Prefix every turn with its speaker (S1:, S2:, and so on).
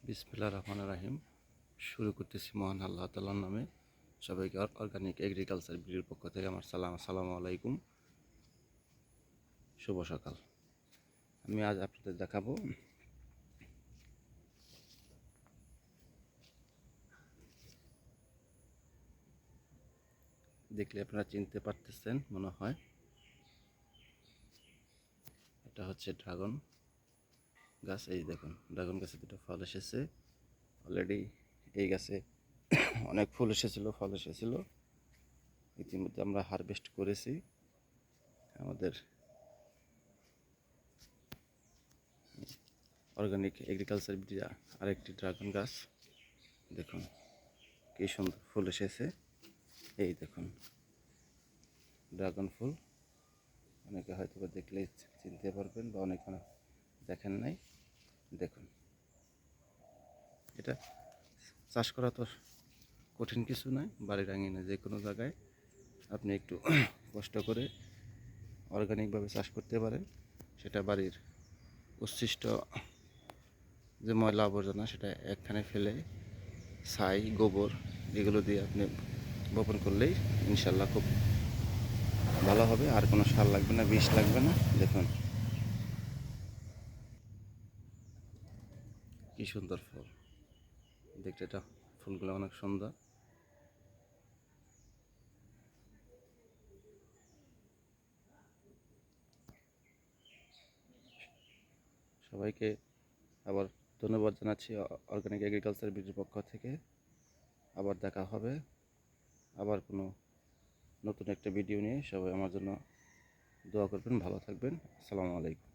S1: বিসমিল্লাহির রহমানির রহিম। শুরু করতেছি মহান আল্লাহ তাআলার নামে। সবাইকে অর্গানিক এগ্রিকালচার ভিডিওর পক্ষ থেকে আমার আসসালামু আলাইকুম, শুভ সকাল। আমি আজ আপনাদের দেখাবো দেখলে আপনারা চিনতে পারতেছেন মনে হয়, এটা হচ্ছে ড্রাগন গাছ। এই দেখুন, ড্রাগন গাছে দুটো ফল এসেছে অলরেডি। এই গাছে অনেক ফুল এসেছিল, ফল এসেছিল। ইতিমধ্যে আমরা হারভেস্ট করেছি। আমাদের অর্গানিক এগ্রিকালচার ভিডিও আরেকটি ড্রাগন গাছ, দেখুন কি সুন্দর ফুল এসেছে। এই দেখুন ড্রাগন ফুল, অনেকে হয়তো বা দেখলে চিনতে পারবেন, বা অনেকে দেখেন নাই। দেখুন, এটা চাষ করা তো কঠিন কিছু নয়। বাড়ির আঙিনা যে কোনো জায়গায় আপনি একটু কষ্ট করে অর্গানিকভাবে চাষ করতে পারেন। সেটা বাড়ির উচ্ছিষ্ট যে ময়লা আবর্জনা সেটা একখানে ফেলে ছাই, গোবর এগুলো দিয়ে আপনি বপন করলেই ইনশাল্লাহ খুব ভালো হবে। আর কোনো সার লাগবে না, বিষ লাগবে না। দেখুন কি সুন্দর ফুল, দেখতে এটা ফুলগুলো অনেক সুন্দর। সবাইকে আবার ধন্যবাদ জানাচ্ছি অর্গানিক এগ্রিকালচার ভিডিওর পক্ষ থেকে। আবার দেখা হবে আবার কোনো নতুন একটা ভিডিও নিয়ে। সবাই আমার জন্য দোয়া করবেন, ভালো থাকবেন। আসসালামু আলাইকুম।